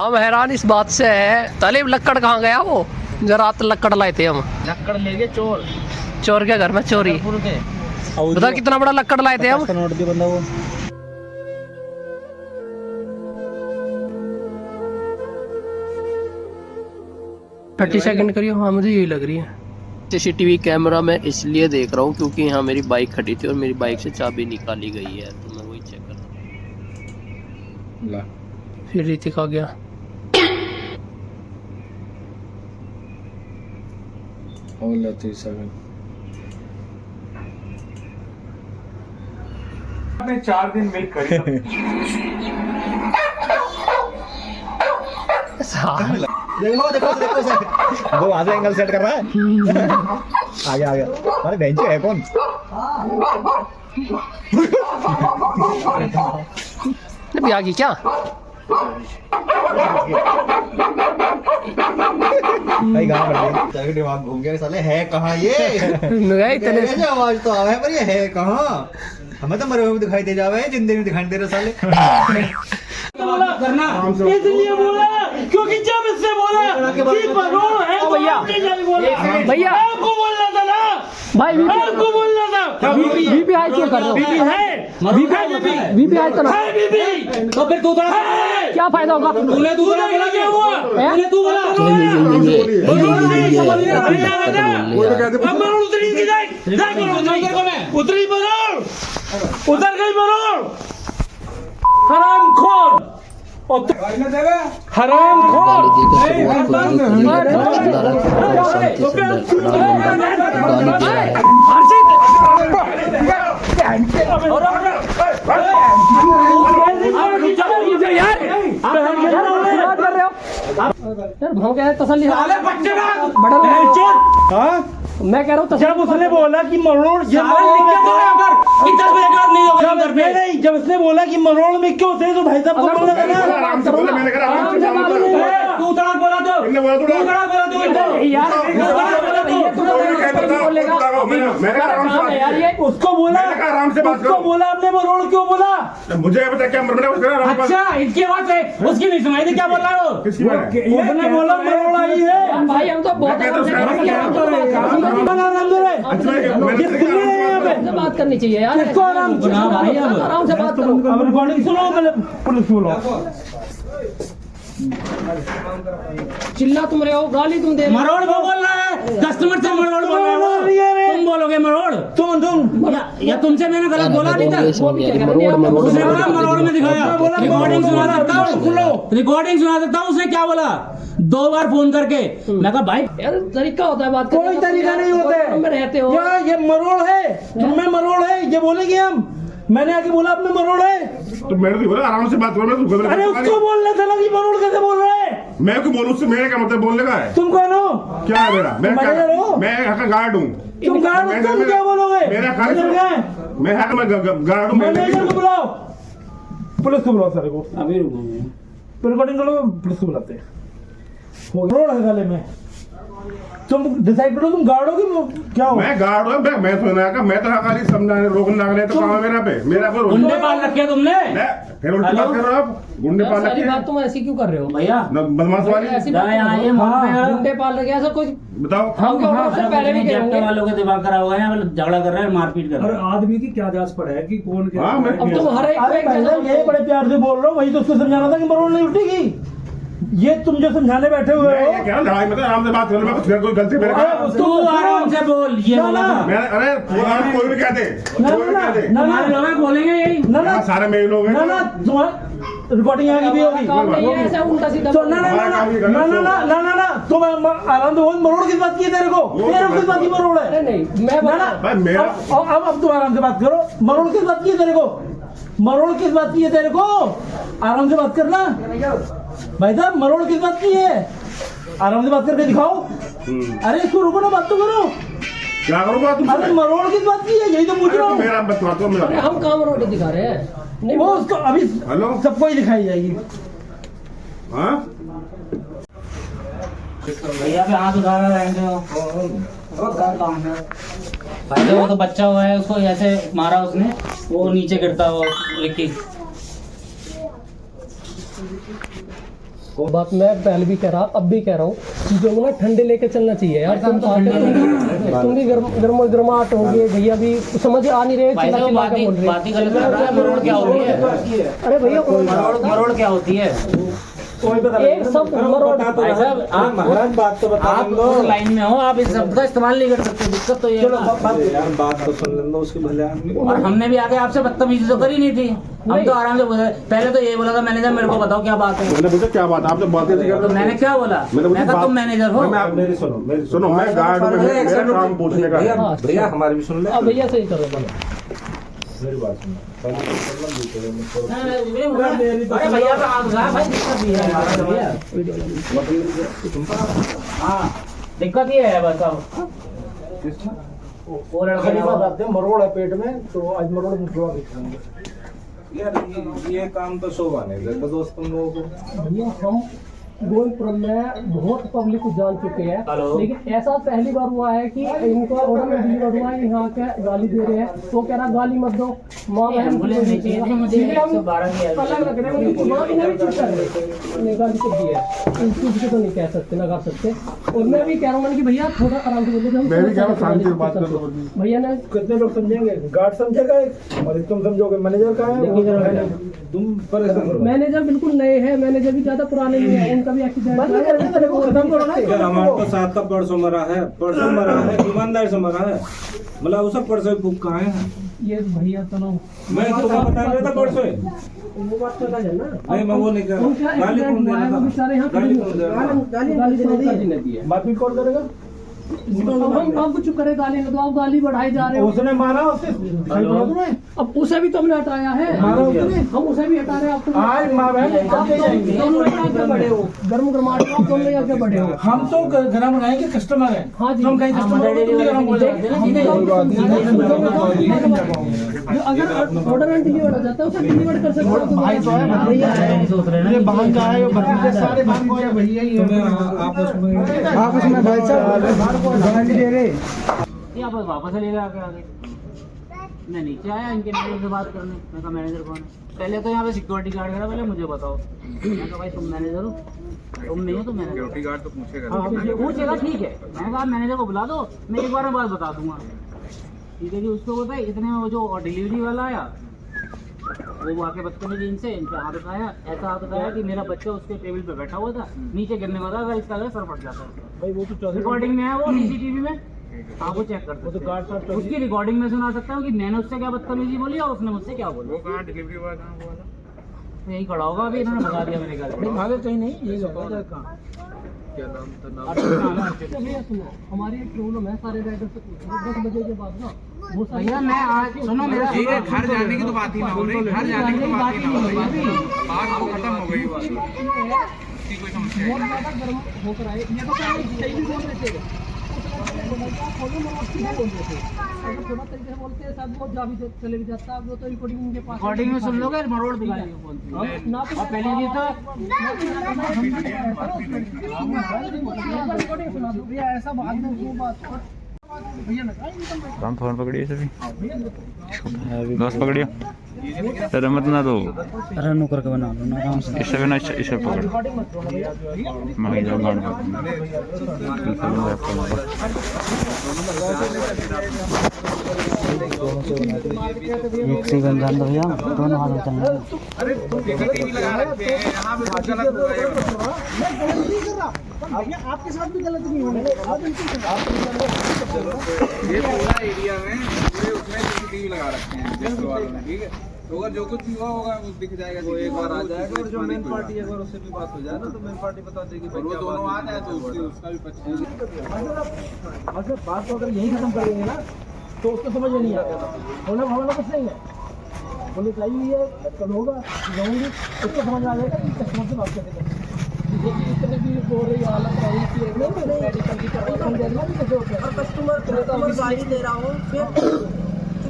हम हैरान इस बात से है, तलेब लक्कड़ कहाँ गया वो? जो रात लक्कड़ लाए थे हम। लक्कड़ ले गए चोर। चोर के घर में चोरी। बता कितना बड़ा लक्कड़ लाए थे हम। नोट दिया बंदा वो। 30 सेकंड करियो। हाँ मुझे यही लग रही है। CCTV कैमरा मैं इसलिए देख रहा हूँ क्योंकि यहाँ मेरी बाइक खड़ी थी और मेरी बाइक से चाबी निकाली गई है, तो मैं वही चेक कर रहा हूँ। फिर ऋतिक आ गया। आपने 4 दिन वेट करी। देखो देखो देखो सर, वो वहां से एंगल सेट कर रहा है। आ गया आ गया। अरे बेंच है कौन? अभी आ गई क्या? भाई कहाँ पर गए? दिमाग घूम गया साले। है कहाँ ये? इतने ऐसे आवाज तो आवे पर ये है कहाँ? हमें तो मरे हुए दिखाई दे जावे, जिंदे नहीं दिखाई दे रहे साले। करना इसलिए बोला क्योंकि जब इससे बोला कि मरोड़ है तो भैया भैया आपको बोलना था ना भाई, आपको बोलना था। बीपी हाई क्यों कर रहे हो? बीपी है, बीपी हाई तो ना। है बीपी तो फिर तू क्या फायदा होगा? तूने बोला क्या हुआ? तूने तू बोला अब मरोड़ उतरी की जाए उतरी मरोड़ उतर गई मरोड़। हरामखोर हरामखोर तसल्ली मैं कह रहा हूँ। जब उसने बोला कि मरोड़ जब उसने बोला कि मरोड़ में क्यों थे तो भाई साहब को बोला था ना। तू तड़क बोला तो उसको बोला आपने मरोड़ क्यों बोला? मुझे पता क्या अच्छा इसकी बात है उसकी नहीं सुनाई थी। क्या बोल रहा हो? उसने बोला मरोड़ आई है। भाई हम तो बहुत बात करनी चाहिए यार। आराम से बात करो। रिकॉर्डिंग सुनो पहले पुलिस बोलो। चिल्ला तुम रहे हो, गाली तुम दे। मरोड़ वो बोल रहा है, कस्टमर से मरोड़ बोल रहा है। तुम बोलोगे मरोड़? तुम या तुमसे मैंने गलत बोला नहीं था? उसने बोला मरोड़ में दिखाया। रिकॉर्डिंग सुना सकता हूँ, रिकॉर्डिंग सुना सकता हूँ। उसने क्या बोला 2 बार फोन करके? मैं कहा भाई यार तरीका होता है बात करने का। कोई तरीका नहीं होता है। में रहते हो यार ये मरोड़ है, तुम्हें मरोड़ है ये बोलेंगे हम। मैंने आके बोला अपने मरोड़ है तो मैंने तो बोला आराम से बात करो। अरे उसको बोलना था ना कि मरोड़ कैसे बोल रहा है? मैं क्यों बोलूं? उससे मेरे क्या मतलब बोलने का है? तुम कौन हो? क्या है मेरा? मैं यहाँ का गार्ड हूँ। तुम गार्ड हो, तुम क्या बोलोगे? मेरा मैं गार्ड हूँ। मैनेजर को बुलाओ, पुलिस को बुलाओ। सारे को अभी रिकॉर्डिंग करो, पुलिस को बुलाते हैं। मरोड़ है गले में। तुम डिसाइड करो तुम गार्ड हो कि क्या हो? मैं गार्ड हूँ। मैं तो खाली समझाने रोकने लग रहे तो काम है मेरा पे। मेरा को गुंडे पाल रखे तुमने। फिर उल्टी बात कर रहे हो आप? गुंडे पाल सारी रखे बात तुम ऐसी क्यों कर रहे हो भैया? बदमाश वाली ऐसी बात गुंडे पाल रखे ऐसा कुछ बताओ। हम क्या पहले भी करेंगे वालों का दिमाग खराब हुआ है, झगड़ा कर रहे हैं, मारपीट कर रहे हैं। आदमी की क्या जांच पड़ा है कि कौन क्या? हाँ, मैं- अब तुम हर एक यही बड़े प्यार से बोल रहा हूँ, वही तो उसको समझाना था कि मरोड़ नहीं उठेगी। ये तुम जो समझाने बैठे हुए हो। क्या लड़ाई मतलब आराम से बात करो। मैं कुछ कोई गलती मेरे तू आराम से बोल। ये बोला था। अरे कोई भी कहते हमारे लोग बोलेंगे यही ना सारे मेरे लोग हैं। ना तुम्हारी रिकॉर्डिंग आगे भी होगी। काम नहीं है ऐसा उल्टा सीधा। तो ना तुम आराम से बोल। मरोड़ किस बात की है तेरे को? किस बात की मरोड़ है? नहीं मैं भाई मेरा अब तुम आराम से बात करो। मरोड़ किस बात की है तेरे को? मरोड़ किस बात की है तेरे को? आराम से बात करना भाई साहब। मरोड़ किस बात की है? आराम से बात करके दिखाओ। अरे इसको रुको ना, बात तो करो। क्या करूँगा तुम? अरे मरोड़ किस बात की है? यही तो पूछ रहा हूँ। मेरा बता दो मेरा। हम काम रोड दिखा रहे हैं। नहीं वो उसको अभी सबको ही दिखाई जाएगी। हाँ भैया पे हाथ उठा रहे हैं भाई। वो तो बच्चा हुआ है, उसको ऐसे मारा उसने, वो नीचे गिरता हुआ लिखी। बात मैं पहले भी कह रहा अब भी कह रहा हूँ, चीजों को ना ठंडे लेके चलना चाहिए यार। तुम तुम भी गर्माहट हो गए भैया, भी समझ आ नहीं रहे, भाई साहब बात ही गलत कर रहा है। मरोड़ क्या होती है? अरे भैया मरोड़ क्या होती है? एक शब्द मरोड़, भाई साहब आप महाराज बात तो बता आप उस लाइन में हो, आप इस शब्द का इस्तेमाल नहीं कर सकते। दिक्कत तो ये है ना। यार बात तो सुन लेना उसके भले आदमी। और हमने भी आगे आपसे बदतमीजी तो करी नहीं थी, हम तो आराम से बोले। पहले तो ये बोला था मैनेजर मेरे को बताओ क्या बात है। मैंने पूछा क्या बात, आप जब बातें कर तो मैंने क्या बोला, मैंने कहा तुम मैनेजर हो। आप मेरी सुनो, मैं गार्ड में मेरा काम पूछने का है। भैया हमारे भी सुन ले। भैया सही करो मेरी बात सुनो। अरे भैया तो आप भाई दिक्कत ये है हाँ, दिक्कत ये है बताओ। वो लड़का मरोड़ है पेट में, तो आज मरोड़ में दवा दिखाएंगे। यार ये काम तो शोभा नहीं देता दोस्त तुम लोगों को। भैया हम गोविंदपुरम में बहुत पब्लिक को जान चुके हैं, लेकिन ऐसा पहली बार हुआ है कि इनका ऑर्डर में डिलीवर हुआ है, यहाँ के गाली दे रहे हैं, तो कह रहा गाली मत दो, माँ बहन एम्बुलेंस नहीं चाहिए थी मुझे, 112 की अलग लग रहे हैं, माँ भी नहीं चुप कर रहे, गाली तो दी है, इनसे तो नहीं कह सकते, लगा सकते। और मैं भी कह रहा हूँ कि भैया थोड़ा आराम से बोलो, मैं भी कह रहा हूँ शांति से बात करो। भैया ने कितने लोग समझेंगे? गार्ड समझेगा एक, और तुम समझोगे मैनेजर का है। तुम परेशान करो। मैनेजर बिल्कुल नए हैं, मैनेजर भी ज्यादा पुराने नहीं है, उनका भी एक्सीडेंट यार हमारे तो साथ का परसों मरा है, ईमानदार से मरा है, मतलब उसे परसों बुक कहाँ है। ये भैया चलो मैं तुम्हें बता रहा था परसों। वो बात तो अलग है ना। नहीं मैं वो नहीं कर उनका रहा। गाली कौन दे रहा था? बेचारे यहाँ गाली कौन दे रहा था? गाली दी है। बात भी कौन करेगा? अब हम अब चुप करे, गाली तो आप गाली बढ़ाई जा रहे हो। उसने मारा उसे। तुम्हें अब उसे भी तुमने हटाया है, मारा उसने। हम उसे भी हटा रहे हैं। आप आज माँ बहन दोनों आगे बढ़े हो, गर्म गर्माहट में आप दोनों आगे बढ़े हो। हम तो गरम बनाएंगे कस्टमर है। हाँ जी, हम कहीं अगर ऑर्डर एंड डिलीवर हो जाता है उसे डिलीवर कर सकते हो। भाई तो है सोच रहे हैं ना बहन का है, सारे बहन को है भैया ही है। आपस में भाई साहब गाली दे रहे। ये आप वापस ले आके आगे मैं नीचे आया इनके मैनेजर से बात करने। मैं कहा मैनेजर कौन है? पहले तो यहाँ पे सिक्योरिटी गार्ड खड़ा, पहले मुझे बताओ। मैं कहा भाई तुम मैनेजर हो? तुम नहीं हो तो मैनेजर। सिक्योरिटी गार्ड तो पूछेगा ठीक है। मैंने कहा मैनेजर को बुला दो, मैं एक बार में बात बता दूंगा। ठीक है जी, उसको बताया। इतने में वो जो डिलीवरी वाला आया वो आके बदतमीजी इनसे इन पे हाथ उठाया, ऐसा हाथ उठाया कि मेरा बच्चा उसके टेबल पे बैठा हुआ था, नीचे गिरने वाला अगर इसका सर फट जाता है। भाई वो तो रिकॉर्डिंग में है, वो सीसीटीवी में आप वो चेक कर सकते हो। उसकी रिकॉर्डिंग में सुना सकता हूँ कि मैंने उससे क्या बदतमीजी बोली और उसने मुझसे क्या बोला। वो कहाँ डिलीवरी बॉय कहाँ बोला? तो यही खड़ा होगा, अभी इन्होंने भगा दिया मेरे घर। भागे कहीं नहीं, ये कहाँ हमारी एक प्रॉब्लम है, सारे राइडर से 10 बजे के बाद ना वो भैया मैं आज सुनो मेरा घर जाने की तो बात ही ना हो रही, घर जाने की तो बात ही ना हो रही, बात तो खत्म हो गई बात। इसकी कोई समस्या बहुत ज्यादा गर्म होकर आए। ये तो पहले सही भी बोल रहे थे, अगर थोड़ा तरीके से बोलते हैं शायद वो जा भी चले भी जाता। वो तो रिकॉर्डिंग उनके पास, रिकॉर्डिंग में सुन लोगे मरोड़ दिखाएंगे कौन सी। और पहले ये तो रिकॉर्डिंग सुना दो भैया, ऐसा बात में वो बात भैया ना हम फोन पकड़िए सभी बस पकड़िए तेरा मत ना दो रन करके बना लो ना आराम से। इसे बिना इसे पकड़ मैं जाऊँ गाँव एक सेकंड अंदर भैया दोनों हाथ में चलना। अरे तुम टीवी लगा रखते हैं यहाँ पे कुछ गलत हो रहा है। आपके साथ भी गलत नहीं होने ये पूरा एरिया में पूरे उसमें सीसीटीवी लगा रखे हैं जेस्टर वालों ने, ठीक है। तो अगर जो कुछ हुआ होगा वो दिख जाएगा, वो एक बार आ जाएगा। और जो मेन पार्टी है अगर उससे भी बात हो जाए ना तो मेन पार्टी बता देगी वो दोनों आ जाए तो उसका भी 25। अगर बात को अगर यही खत्म कर देंगे ना तो उसको समझ में नहीं आएगा। होना भावना कुछ नहीं है, बोले चाहिए है कल होगा जाऊँगी, उसको समझ आ जाएगा कि कस्टमर से बात करके इतने भी हो रही हालत रही कि मेडिकल की कस्टमर गाली दे रहा हो, फिर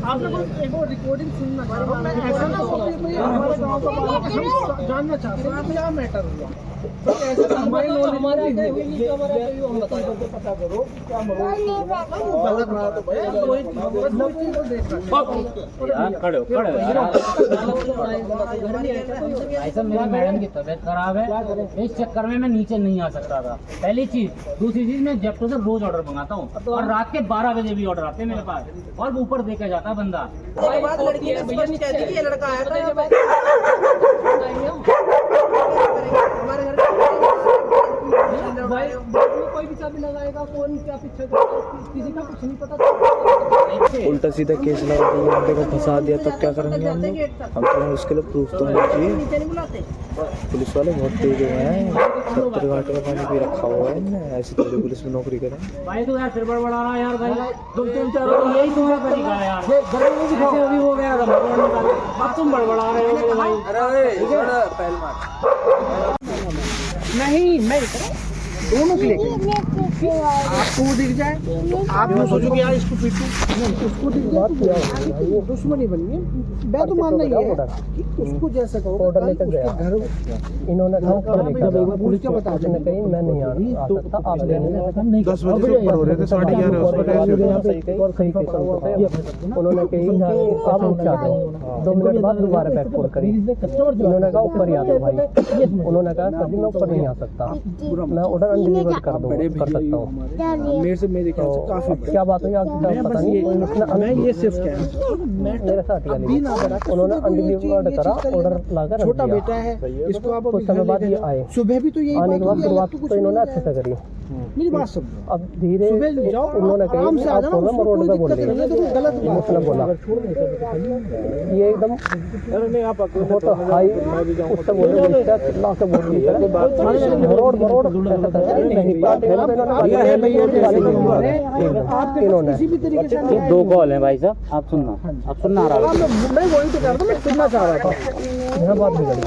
आपने एक और रिकॉर्डिंग सुनना चाह रहा हूं मैं, ऐसा ना हो कि भाई हमारे गांव का बात हम जानना चाहते हैं कि क्या मैटर हुआ, तो ऐसा तो हमारे हमारा पता करो क्या गलत रहा तो भाई खड़े हो ऐसा मेरी मैडम की तबीयत खराब है, इस चक्कर में मैं नीचे नहीं आ सकता था। पहली चीज, दूसरी चीज मैं जेप्टो से रोज ऑर्डर मंगाता हूँ और रात के 12 बजे भी ऑर्डर आते हैं मेरे पास, और ऊपर देके जाता है बंदा। लड़की ने स्पष्ट कह दी कि ये लड़का आया था हमारे घर कोई भी चाबी लगाएगा, कौन क्या पीछे किसी का कुछ नहीं पता। उल्टा सीधा केस लगा दिया, बंदे को फंसा दिया, तब क्या करेंगे हम लोग? हम तो उसके लिए प्रूफ तो होना चाहिए। पुलिस वाले बहुत तेज हुए हैं, 70 घाटे का पानी भी रखा हुआ है ना, ऐसी थोड़ी पुलिस में नौकरी करें। भाई तू यार सिर बड़ा रहा यार, भाई यही तुम्हारा तरीका है यार, ऐसे अभी हो गया अब तुम बड़बड़ा रहे हो भाई। नहीं मैं दोनों के लिए आपको वो दिख जाए तो आप लोग सोचो कि यार इसको पीटूं, नहीं उसको दिख जाए तो वो दुश्मनी बनी है। मैं तो मानना ये है कि उसको जैसे कहो ऑर्डर लेकर गया घर इन्होंने पुलिस को बता देना कहीं मैं नहीं आ सकता, आप नहीं 10 बजे से ऊपर हो रहे थे 11:30 और सही उन्होंने कही आप रुक जाते 2 मिनट बाद दोबारा बैक कॉल करी, उन्होंने कहा ऊपर ही आ जाओ भाई, उन्होंने कहा सर मैं ऊपर नहीं आ सकता, मैं ऑर्डर अनडिलीवर कर सकता हूँ। मेरे से मेरे ख्याल से काफी क्या बात हुई आपके पता नहीं, मैं ये सिर्फ मेरे साथ उन्होंने अनडिलीवर्ड करा, ऑर्डर लाकर छोटा बेटा है इसको आप कुछ समय बाद ये आए, सुबह भी तो यही आने के बाद शुरुआत तो इन्होंने अच्छे से करी, मेरी बात समझो। अब धीरे उन्होंने कहा आप रोड पे बोल रहे हैं, गलत उसने बोला ये एकदम बहुत हाई उससे बोले चिल्ला के बोल रही है रोड इन्होंने ये 2 कॉल है भाई साहब, आप सुनना आ रहा है, मैं वही तो कर रहा, मैं सुनना चाह रहा था, यह बात बिगड़ी।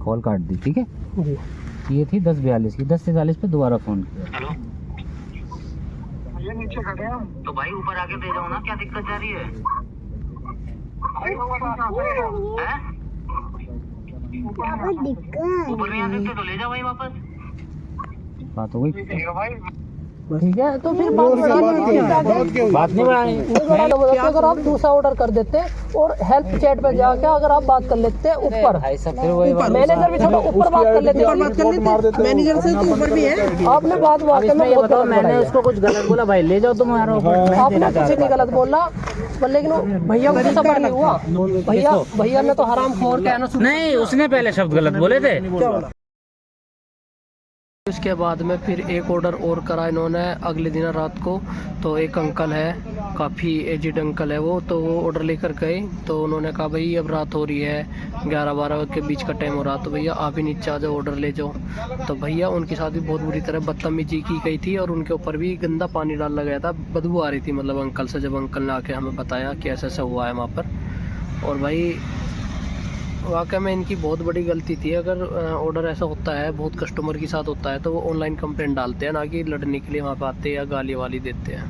कॉल काट दी, ठीक है जी। ये थी 10:42 की, 10:43 पे दोबारा फोन किया। हेलो नीचे खड़े हैं तो भाई ऊपर आके दे जाओ ना, क्या दिक्कत जा रही है? ऊपर नहीं आ सकते तो ले जाओ भाई वापस। बात हो गई ठीक है, तो फिर बात नहीं बढ़ानी। अगर आप दूसरा ऑर्डर कर देते और हेल्प चैट पे जाके अगर आप बात कर लेते ऊपर, मैनेजर भी थोड़ा ऊपर बात कर लेते, मैनेजर से तो ऊपर भी है। आपने बात वाकई में बहुत गलत, मैंने उसको कुछ गलत बोला, भाई ले जाओ तुम, आपने कुछ नहीं गलत बोला, लेकिन भैया को सबर नहीं हुआ, भैया ने तो हराम खोर कहना नहीं, उसने पहले शब्द गलत बोले थे। उसके बाद में फिर एक ऑर्डर और करा इन्होंने अगले दिन रात को। तो एक अंकल है, काफ़ी एजिड अंकल है वो, तो वो ऑर्डर लेकर गए, तो उन्होंने कहा भाई अब रात हो रही है, 11-12 के बीच का टाइम हो रहा, तो भैया आप ही नीचे आ जाओ, ऑर्डर ले जाओ। तो भैया उनके साथ भी बहुत बुरी तरह बदतमीजी की गई थी और उनके ऊपर भी गंदा पानी डाला गया था, बदबू आ रही थी मतलब अंकल से, जब अंकल ने आके हमें बताया कि ऐसा ऐसा हुआ है वहाँ पर। और भाई वाकई में इनकी बहुत बड़ी गलती थी। अगर ऑर्डर ऐसा होता है, बहुत कस्टमर के साथ होता है, तो वो ऑनलाइन कंप्लेंट डालते हैं, ना कि लड़ने के लिए वहाँ पे आते हैं या गाली वाली देते हैं।